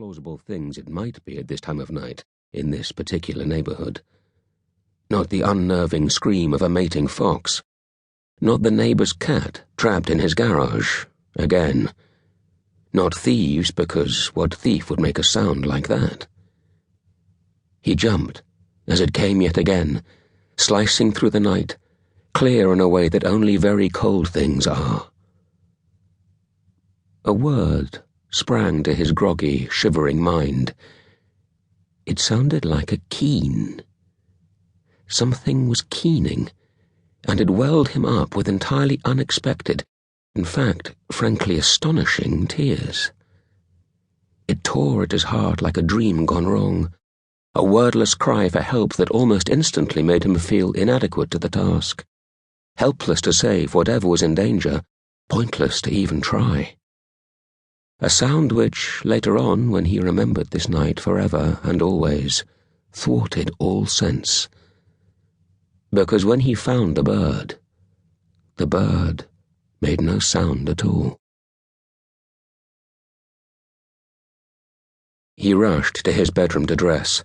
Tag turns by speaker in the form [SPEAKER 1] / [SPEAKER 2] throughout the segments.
[SPEAKER 1] plausible things it might be at this time of night in this particular neighborhood. Not the unnerving scream of a mating fox. Not the neighbor's cat trapped in his garage, again. Not thieves, because what thief would make a sound like that? He jumped, as it came yet again, slicing through the night, clear in a way that only very cold things are. A word sprang to his groggy, shivering mind. It sounded like a keen. Something was keening, and it welled him up with entirely unexpected, in fact, frankly astonishing tears. It tore at his heart like a dream gone wrong, a wordless cry for help that almost instantly made him feel inadequate to the task, helpless to save whatever was in danger, pointless to even try. A sound which, later on, when he remembered this night forever and always, thwarted all sense. Because when he found the bird made no sound at all. He rushed to his bedroom to dress.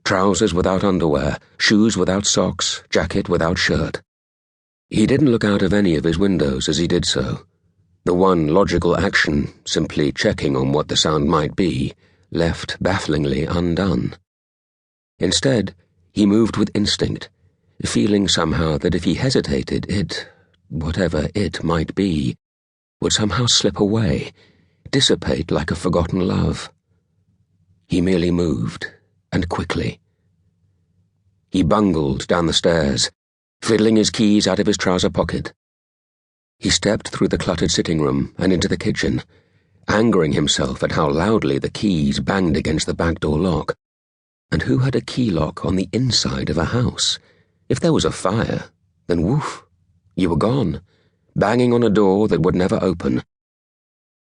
[SPEAKER 1] Trousers without underwear, shoes without socks, jacket without shirt. He didn't look out of any of his windows as he did so. The one logical action, simply checking on what the sound might be, left bafflingly undone. Instead, he moved with instinct, feeling somehow that if he hesitated, whatever it might be, would somehow slip away, dissipate like a forgotten love. He merely moved, and quickly. He bungled down the stairs, fiddling his keys out of his trouser pocket. He stepped through the cluttered sitting room and into the kitchen, angering himself at how loudly the keys banged against the back door lock. And who had a key lock on the inside of a house? If there was a fire, then woof, you were gone, banging on a door that would never open.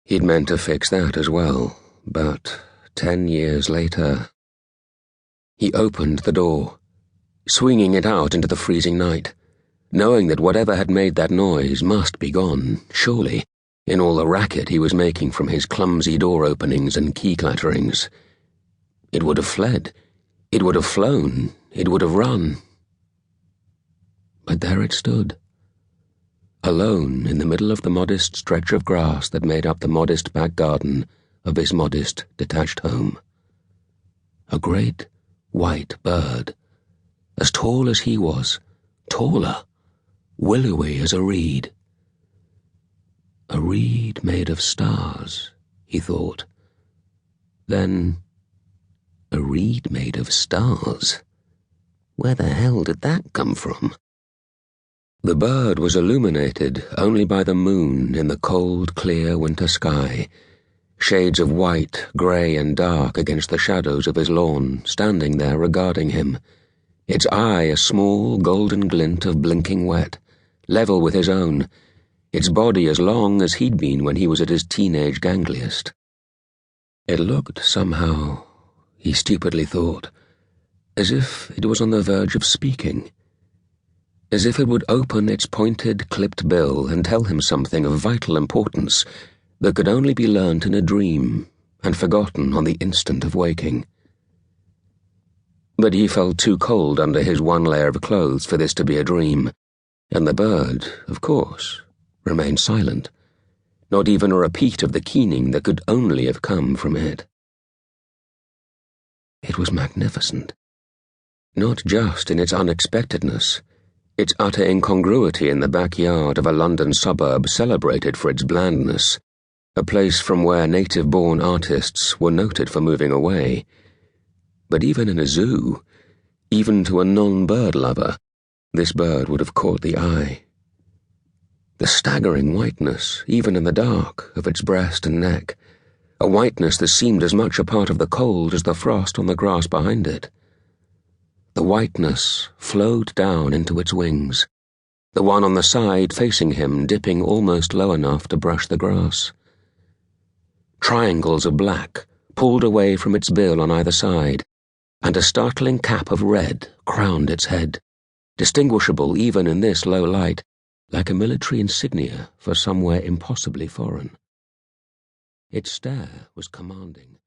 [SPEAKER 1] He'd meant to fix that as well, but 10 years later... He opened the door, swinging it out into the freezing night, knowing that whatever had made that noise must be gone, surely, in all the racket he was making from his clumsy door openings and key clatterings. It would have fled, it would have flown, it would have run. But there it stood, alone in the middle of the modest stretch of grass that made up the modest back garden of his modest detached home. A great white bird, as tall as he was, taller, willowy as a reed. A reed made of stars, he thought. Then, a reed made of stars? Where the hell did that come from? The bird was illuminated only by the moon in the cold, clear winter sky, shades of white, grey and dark against the shadows of his lawn, standing there regarding him, its eye a small golden glint of blinking wet, level with his own, its body as long as he'd been when he was at his teenage gangliest. It looked somehow, he stupidly thought, as if it was on the verge of speaking, as if it would open its pointed, clipped bill and tell him something of vital importance that could only be learnt in a dream and forgotten on the instant of waking. But he felt too cold under his one layer of clothes for this to be a dream, and the bird, of course, remained silent, not even a repeat of the keening that could only have come from it. It was magnificent, not just in its unexpectedness, its utter incongruity in the backyard of a London suburb celebrated for its blandness, a place from where native-born artists were noted for moving away. But even in a zoo, even to a non-bird lover, this bird would have caught the eye. The staggering whiteness, even in the dark, of its breast and neck, a whiteness that seemed as much a part of the cold as the frost on the grass behind it. The whiteness flowed down into its wings, the one on the side facing him dipping almost low enough to brush the grass. Triangles of black pulled away from its bill on either side, and a startling cap of red crowned its head, distinguishable even in this low light, like a military insignia for somewhere impossibly foreign. Its stare was commanding.